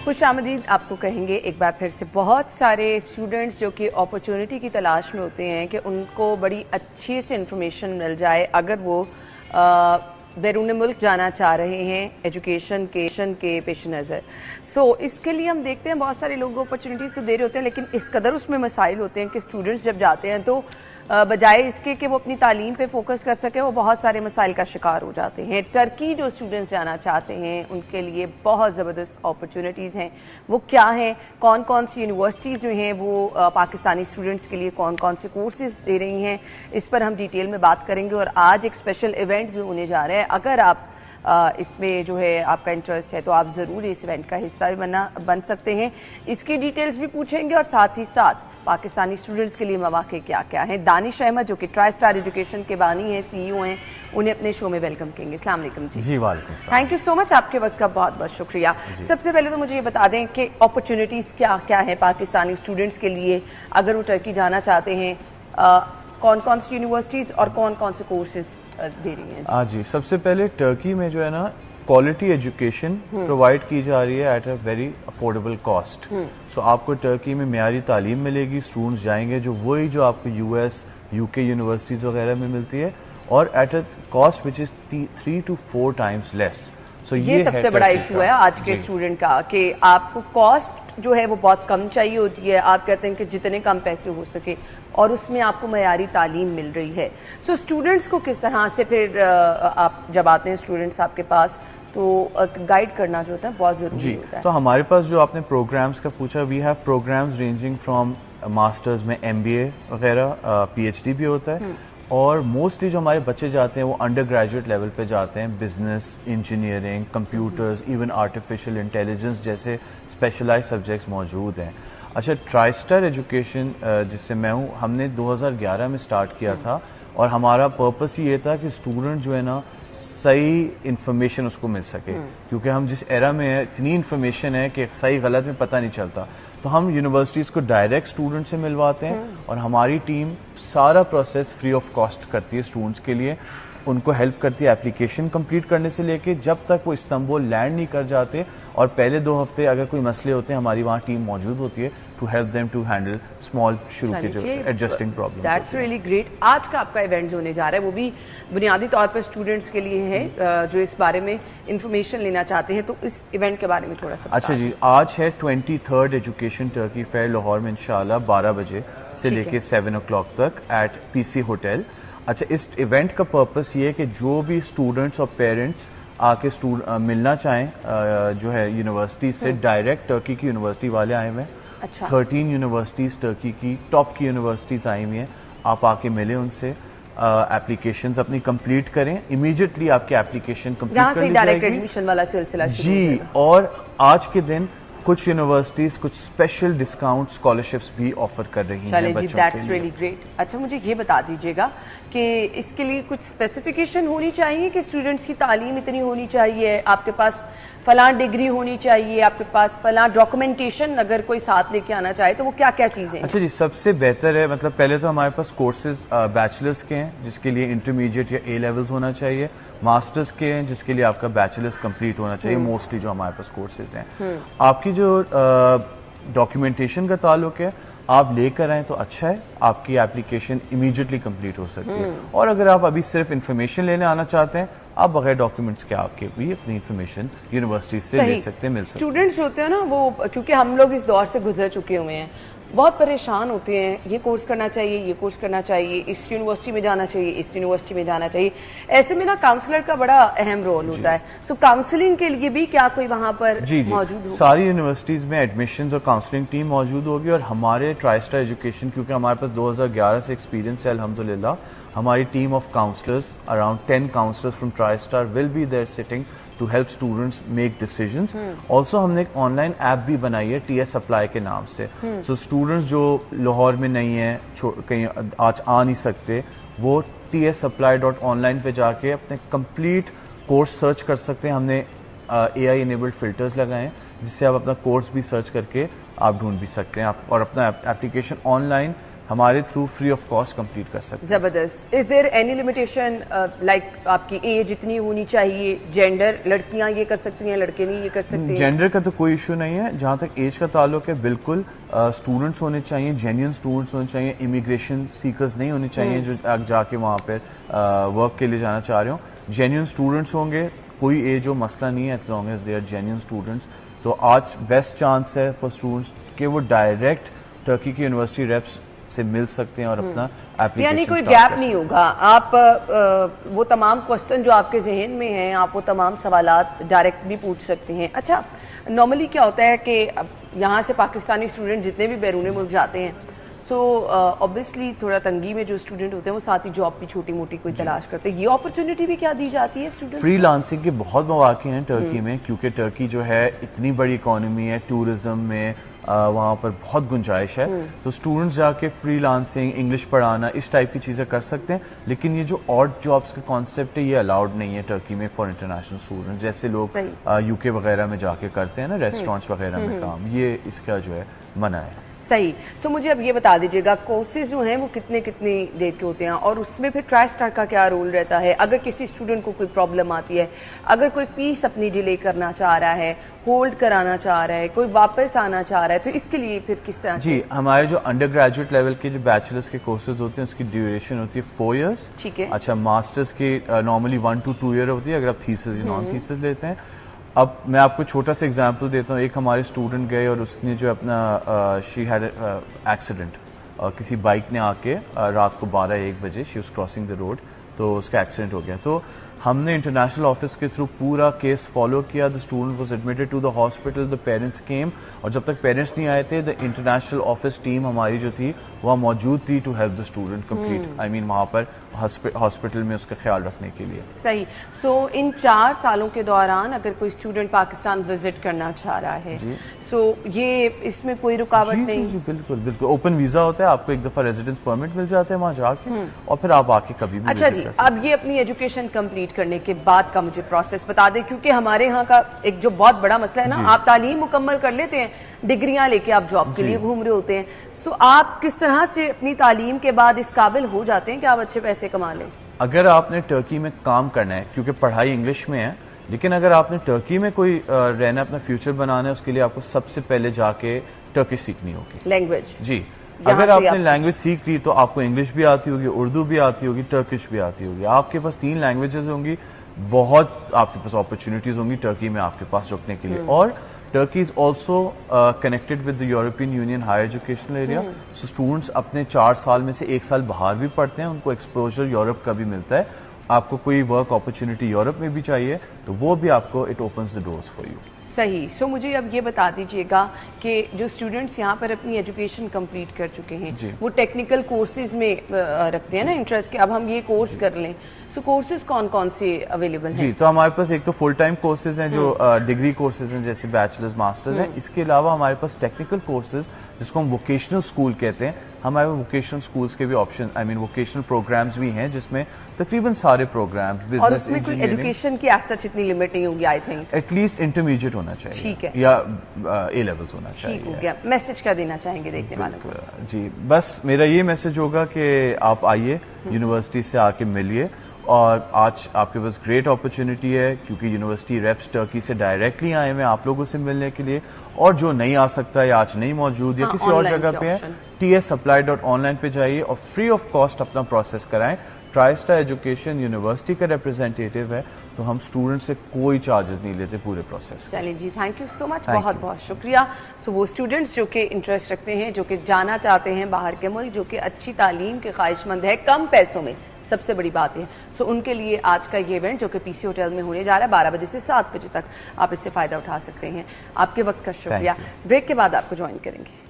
خوش آمدید آپ کو کہیں گے ایک بار پھر سے. بہت سارے اسٹوڈنٹس جو کہ اپرچونٹی کی تلاش میں ہوتے ہیں کہ ان کو بڑی اچھی سے انفارمیشن مل جائے اگر وہ بیرون ملک جانا چاہ رہے ہیں ایجوکیشن کے پیش نظر. سو اس کے لیے ہم دیکھتے ہیں بہت سارے لوگ اپرچونٹیز تو دے رہے ہوتے ہیں لیکن اس قدر اس میں مسائل ہوتے ہیں کہ اسٹوڈنٹس جب جاتے ہیں تو بجائے اس کے کہ وہ اپنی تعلیم پہ فوکس کر سکے وہ بہت سارے مسائل کا شکار ہو جاتے ہیں. ٹرکی جو اسٹوڈنٹس جانا چاہتے ہیں ان کے لیے بہت زبردست اپرچونٹیز ہیں. وہ کیا ہیں, کون کون سی یونیورسٹیز جو ہیں وہ پاکستانی اسٹوڈنٹس کے لیے کون کون سے کورسز دے رہی ہیں, اس پر ہم ڈیٹیل میں بات کریں گے. اور آج ایک اسپیشل ایونٹ بھی ہونے جا رہا ہے. اگر آپ اس میں جو ہے آپ کا انٹرسٹ ہے تو آپ ضرور اس ایونٹ کا حصہ بن سکتے ہیں. اس کی ڈیٹیلز بھی پوچھیں گے اور ساتھ ہی ساتھ پاکستانی اسٹوڈنٹس کے لیے مواقع کیا کیا ہیں. دانش احمد جو کہ ٹرائی اسٹار ایجوکیشن کے بانی ہیں, سی ای او ہیں, انہیں اپنے شو میں ویلکم کہیں گے. السلام علیکم. جی وعلیکم السلام. تھینک یو سو مچ, آپ کے وقت کا بہت بہت شکریہ. سب سے پہلے تو مجھے یہ بتا دیں کہ اپرچونٹیز کیا کیا ہیں پاکستانی اسٹوڈنٹس کے لیے اگر وہ ٹرکی جانا چاہتے ہیں, کون کون سی یونیورسٹیز اور کون کون سے کورسز دے رہی ہیں. جی سب سے پہلے ٹرکی میں جو ہے نا کوالٹی ایجوکیشن پرووائڈ کی جا رہی ہے at a very affordable cost. So آپ کو ٹرکی میں معیاری تعلیم ملے گی. اسٹوڈنٹس جائیں گے جو وہی جو آپ کو U S U K universities وغیرہ میں ملتی ہے اور at a cost which is 3 to 4 times less. So یہ سب سے بڑا ایشو ہے آج کے اسٹوڈنٹ کا کہ آپ کو کاسٹ جو ہے وہ بہت کم چاہیے ہوتی ہے. آپ کہتے ہیں کہ جتنے کم پیسے ہو سکے اور اس میں آپ کو معیاری تعلیم مل رہی ہے. سو اسٹوڈنٹس کو کس طرح سے پھر آپ جب آتے ہیں اسٹوڈنٹس آپ کے پاس تو گائیڈ کرنا جو ہوتا ہے بہت ضروری ہوتا ہے. تو ہمارے پاس جو آپ نے پروگرامز کا پوچھا, we have programmes ranging from masters میں ایم بی اے وغیرہ, پی ایچ ڈی بھی ہوتا ہے. اور موسٹلی جو ہمارے بچے جاتے ہیں وہ انڈر گریجویٹ لیول پہ جاتے ہیں. Business, engineering, computers, even artificial intelligence جیسے اسپیشلائز سبجیکٹس موجود ہیں. اچھا, ٹرائی اسٹار ایجوکیشن جس سے میں ہوں, ہم نے 2011 میں اسٹارٹ کیا تھا اور ہمارا پرپس یہ تھا کہ اسٹوڈنٹ جو ہے نا صحیح انفارمیشن اس کو مل سکے, کیونکہ ہم جس ایرا میں ہے اتنی انفارمیشن ہے کہ صحیح غلط میں پتہ نہیں چلتا. تو ہم یونیورسٹیز کو ڈائریکٹ اسٹوڈنٹ سے ملواتے ہیں اور ہماری ٹیم سارا پروسیس فری آف کاسٹ کرتی ہے اسٹوڈنٹس کے لیے. ان کو ہیلپ کرتی ہے اپلیکیشن کمپلیٹ کرنے سے لے کے جب تک وہ استنبول لینڈ نہیں کر جاتے. اور پہلے 2 ہفتے اگر کوئی مسئلے ہوتے ہیں ہماری وہاں ٹیم موجود ہوتی ہے to help them to handle small شروع کے جو adjusting problem. That's really great. آج کا آپ کا ایونٹ ہونے جا رہا ہے وہ بھی بنیادی طور پر اسٹوڈنٹس کے لیے ہے جو اس بارے میں انفارمیشن لینا چاہتے ہیں. تو اس ایونٹ کے بارے میں تھوڑا سا. اچھا جی, آج ہے 23rd education Turkey fair Lahore میں انشاءاللہ 12 بجے سے لے کے 7 o'clock تک ایٹ پی سی ہوٹل. اچھا, اس ایونٹ کا پرپس یہ ہے کہ جو بھی اسٹوڈنٹس اور پیرنٹس آ کے ملنا چاہیں جو ہے یونیورسٹی سے, ڈائریکٹ ٹرکی کی یونیورسٹی والے آئے ہوئے ہیں. 13 یونیورسٹیز ٹرکی کی ٹاپ کی یونیورسٹیز آئی ہوئی ہیں. آپ آ کے ملیں ان سے, اپلیکیشنز اپنی کمپلیٹ کریں. امیڈیٹلی آپ کی اپلیکیشن کمپلیٹ کر لی جائے گی. ایڈمیشن والا سلسلہ جی, اور آج کے دن کچھ یونیورسٹیز کچھ اسپیشل ڈسکاؤنٹ اسکالرشپس بھی آفر کر رہی ہیں بچوں کے لیے. Really great. اچھا, مجھے یہ بتا دیجیے گا کہ اس کے لیے کچھ اسپیسیفکیشن ہونی چاہیے کہ اسٹوڈنٹس کی تعلیم اتنی ہونی چاہیے, آپ کے پاس فلاں ڈگری ہونی چاہیے, آپ کے پاس فلاں ڈاکومنٹیشن اگر کوئی ساتھ لے کے آنا چاہے تو وہ کیا کیا چیزیں؟ اچھا جی, سب سے بہتر ہے مطلب پہلے تو ہمارے پاس کورسز بیچلرز کے ہیں جس کے لیے انٹرمیڈیٹ یا اے لیولز ہونا چاہیے, ماسٹرز کے ہیں جس کے لیے آپ کا بیچلرز کمپلیٹ ہونا چاہیے. موسٹلی جو ہمارے پاس کورسز ہیں, آپ کی جو ڈاکیومنٹیشن کا تعلق ہے آپ لے کر آئیں تو اچھا ہے, آپ کی اپلیکیشن امیڈیٹلی کمپلیٹ ہو سکتی ہے. اور اگر آپ ابھی صرف انفارمیشن لینے آنا چاہتے ہیں آپ بغیر ڈاکیومنٹس کے آپ کے بھی اپنی انفارمیشن یونیورسٹی سے لے سکتے ہیں, مل سکتے ہیں. اسٹوڈنٹس ہوتے ہیں نا وہ, کیونکہ ہم لوگ اس دور سے گزر چکے ہوئے ہیں, بہت پریشان ہوتے ہیں, یہ کورس کرنا چاہیے, یہ کورس کرنا چاہیے, اس یونیورسٹی میں جانا چاہیے, اس یونیورسٹی میں جانا چاہیے. ایسے میں نا کاؤنسلر کا بڑا اہم رول ہوتا ہے. سو کاؤنسلنگ کے لیے بھی کیا کوئی وہاں پر موجود ہوگا؟ ساری یونیورسٹیز میں ایڈمیشنز اور کاؤنسلنگ ٹیم موجود ہوگی. اور ہمارے ٹرائی اسٹار ایجوکیشن کیونکہ ہمارے پاس 2011 سے ایکسپیرینس ہے الحمدللہ, ہماری team of counsellors around 10 counselors from TriStar will be there sitting to help students make decisions. Also ہم نے ایک آن لائن ایپ بھی بنائی ہے ٹی ایس اپلائی کے نام سے. سو اسٹوڈنٹس جو لاہور میں نہیں ہیں, کہیں آج آ نہیں سکتے, وہ TSApply.online پہ جا کے اپنے کمپلیٹ کورس سرچ کر سکتے ہیں. ہم نے اے آئی انیبلڈ فلٹرز لگائے ہیں جس سے آپ اپنا کورس بھی سرچ کر کے آپ ڈھونڈ بھی سکتے ہیں اور اپنا اپلیکیشن آن لائن ہمارے through free of cost complete کر سکتے ہیں. زبردست. از دیر اینی لمیٹیشن لائک آپ کی ایج اتنی ہونی چاہیے, جینڈر, لڑکیاں یہ کر سکتی ہیں لڑکے نہیں یہ کر سکتے؟ جینڈر کا تو کوئی ایشو نہیں ہے. جہاں تک ایج کا تعلق ہے بالکل اسٹوڈنٹس ہونے چاہیے, جینیئن اسٹوڈنٹس ہونے چاہیے, امیگریشن سیکرز نہیں ہونے چاہیے جو جا کے وہاں پہ ورک کے لیے جانا چاہ رہے ہوں. جینیئن اسٹوڈنٹس ہوں گے, کوئی ایج ہو مسئلہ نہیں ہے, as long as they are genuine students. تو آج بیسٹ چانس ہے فار اسٹوڈنٹس کہ وہ ڈائریکٹ ٹرکی کی یونیورسٹی ریپس سے مل سکتے ہیں اور اپنا ایپلیکیشن یعنی کوئی گیپ نہیں ہوگا. آپ وہ تمام کوشچن جو آپ کے ذہن میں ہیں آپ وہ تمام سوالات ڈائریکٹ بھی پوچھ سکتے ہیں. اچھا, نارملی کیا ہوتا ہے کہ یہاں سے پاکستانی اسٹوڈنٹ جتنے بھی بیرون ملک جاتے ہیں سو obviously تھوڑا تنگی میں جو اسٹوڈنٹ ہوتے ہیں وہ ساتھ ہی جاب بھی چھوٹی موٹی کوئی تلاش کرتے ہیں. یہ اپرچونٹی بھی کیا دی جاتی ہے اسٹوڈنٹ؟ فری لانسنگ کے بہت مواقع ہیں ٹرکی میں, کیونکہ ٹرکی جو ہے اتنی بڑی اکانومی ہے, ٹورزم میں وہاں پر بہت گنجائش ہے. تو اسٹوڈنٹس جا کے فری لانسنگ, انگلش پڑھانا, اس ٹائپ کی چیزیں کر سکتے ہیں. لیکن یہ جو آڈ جابس کا کانسیپٹ ہے یہ الاؤڈ نہیں ہے ٹرکی میں فار انٹرنیشنل اسٹوڈنٹ, جیسے لوگ یو کے وغیرہ میں جا کے کرتے ہیں نا, ریسٹورینٹس وغیرہ میں کام, یہ اس کا جو ہے منع ہے. صحیح. تو مجھے اب یہ بتا دیجیے گا کورسز جو ہیں وہ کتنی دیر کے ہوتے ہیں, اور اس میں پھر ٹرائی اسٹار کا کیا رول رہتا ہے اگر کسی اسٹوڈنٹ کو کوئی پرابلم آتی ہے, اگر کوئی فیس اپنی ڈیلے کرنا چاہ رہا ہے, ہولڈ کرانا چاہ رہا ہے, کوئی واپس آنا چاہ رہا ہے, تو اس کے لیے پھر کس طرح؟ جی, ہمارے جو انڈر گریجویٹ لیول کے جو بیچلرس کے کورسز ہوتے ہیں اس کی ڈیوریشن ہوتی ہے 4 ایئرس. ٹھیک ہے. اچھا, ماسٹرس کی نارملی 1 to 2 ایئر ہوتی ہے اگر آپ تھیسس یا نان تھیسس لیتے ہیں. اب میں آپ کو چھوٹا سا ایگزامپل دیتا ہوں. ایک ہمارے اسٹوڈنٹ گئے اور اس نے جو اپنا شی ہیڈ ایکسیڈنٹ, کسی بائک نے آ کے رات کو 12-1 بجے she was crossing the road, تو اس کا ایکسیڈنٹ ہو گیا. تو ہم نے انٹرنیشنل آفس کے تھرو پورا کیس فالو کیا. The student was admitted to the hospital, the parents came, اور جب تک پیرنٹس نہیں آئے تھے دا انٹرنیشنل آفس ٹیم ہماری جو تھی وہاں موجود تھی to help the student complete, I mean وہاں پر ہاسپٹل میں اس کا خیال رکھنے کے لیے. صحیح. سو ان 4 سالوں کے دوران اگر کوئی اسٹوڈنٹ پاکستان وزٹ کرنا چاہ رہا ہے سو یہ اس میں کوئی رکاوٹ نہیں؟ جی بالکل بالکل, اوپن ویزا ہوتا ہے, آپ کو ایک دفعہ ریزیڈنس پرمٹ مل جاتا ہے وہاں جا کے, اور پھر آپ آ کے کبھی بھی. اچھا جی, اب یہ اپنی ایجوکیشن کمپلیٹ کرنے کے بعد کا مجھے پروسیس بتا دیں, کیونکہ ہمارے ہاں کا ایک جو بہت بڑا مسئلہ ہے نا, آپ تعلیم مکمل کر لیتے ہیں, ڈگریاں لے کے آپ جاب کے لیے گھوم رہے ہوتے ہیں, سو آپ کس طرح سے اپنی تعلیم کے بعد اس قابل ہو جاتے ہیں کہ آپ اچھے پیسے کما لیں؟ اگر آپ نے ٹرکی میں کام کرنا ہے, کیونکہ پڑھائی انگلش میں ہے, لیکن اگر آپ نے ٹرکی میں کوئی رہنا, اپنا فیوچر بنانا ہے, اس کے لیے آپ کو سب سے پہلے جا کے ٹرکی سیکھنی ہوگی, لینگویج. جی, اگر آپ نے لینگویج سیکھ لی تو آپ کو انگلش بھی آتی ہوگی, اردو بھی آتی ہوگی, ٹرکش بھی آتی ہوگی. آپ کے پاس 3 لینگویجز ہوں گی, بہت آپ کے پاس اپرچونیٹیز ہوں گی ٹرکی میں آپ کے پاس رکنے کے لیے. اور Turkey is also connected with the European Union higher educational area, so students اپنے 4 سال میں سے 1 سال باہر بھی پڑھتے ہیں, ان کو ایکسپوجر یورپ کا بھی ملتا ہے. آپ کو کوئی ورک اپرچونیٹی یورپ میں بھی چاہیے تو وہ بھی آپ کو it opens the doors for you. صحیح. سو مجھے اب یہ بتا دیجیے گا کہ جو اسٹوڈنٹس یہاں پر اپنی ایجوکیشن کمپلیٹ کر چکے ہیں وہ ٹیکنیکل کورسز میں رکھتے ہیں نا انٹرسٹ کہ اب ہم یہ کورس کر لیں, سو کورسز کون کون سے اویلیبل ہیں؟ جی, تو ہمارے پاس ایک تو فل ٹائم کورسز ہیں جو ڈگری کورسز ہیں جیسے بیچلرز ماسٹرز ہیں. اس کے علاوہ ہمارے پاس ٹیکنیکل کورسز جس کو ہم ووکیشنل اسکول کہتے ہیں, ہمارے ووکیشنل اسکولس کے بھی آپشن, آئی مین ووکیشنل پروگرامز بھی ہیں جس میں تقریباً سارے پروگرام, اور اس میں کوئی ایجوکیشن کی ایز سچ اتنی لمٹ نہیں ہوگی I think, at least intermediate ہونا چاہیے, ٹھیک ہے, یا اے لیولز ہونا چاہیے. ٹھیک ہو گیا. میسج کیا دینا چاہیں گے دیکھنے والوں کو؟ جی, بس میرا یہ میسج ہوگا کہ آپ آئیے, یونیورسٹی سے آ کے ملیے, اور آج آپ کے پاس گریٹ اپرچونٹی ہے کیونکہ یونیورسٹی ریپس ٹرکی سے ڈائریکٹلی آئے ہوئے آپ لوگوں سے ملنے کے لیے, اور جو نہیں آ سکتا یا آج نہیں موجود یا کسی اور جگہ پہ ہے, TSsupply.online پہ جائیے اور فری آف کاسٹ اپنا پروسیس کرائیں. ٹرائی اسٹار ایجوکیشن یونیورسٹی کا ریپرزینٹیٹیو ہے, تو ہم اسٹوڈنٹ سے کوئی چارجز نہیں لیتے پورے پروسیس. چلیں جی, تھینک یو سو مچ, بہت بہت شکریہ. سو وہ اسٹوڈنٹس جو کہ انٹرسٹ رکھتے ہیں, جو کہ جانا چاہتے ہیں باہر کے ملک, جو کہ اچھی تعلیم کے خواہش مند ہے کم پیسوں میں, سب سے بڑی بات ہے, سو ان کے لیے آج کا یہ ایونٹ جو کہ پی سی ہوٹل میں ہونے جا رہا ہے 12 بجے سے 7 بجے تک, آپ اس سے فائدہ اٹھا سکتے ہیں. آپ کے وقت کا شکریہ. بریک کے بعد آپ کو جوائن کریں گے.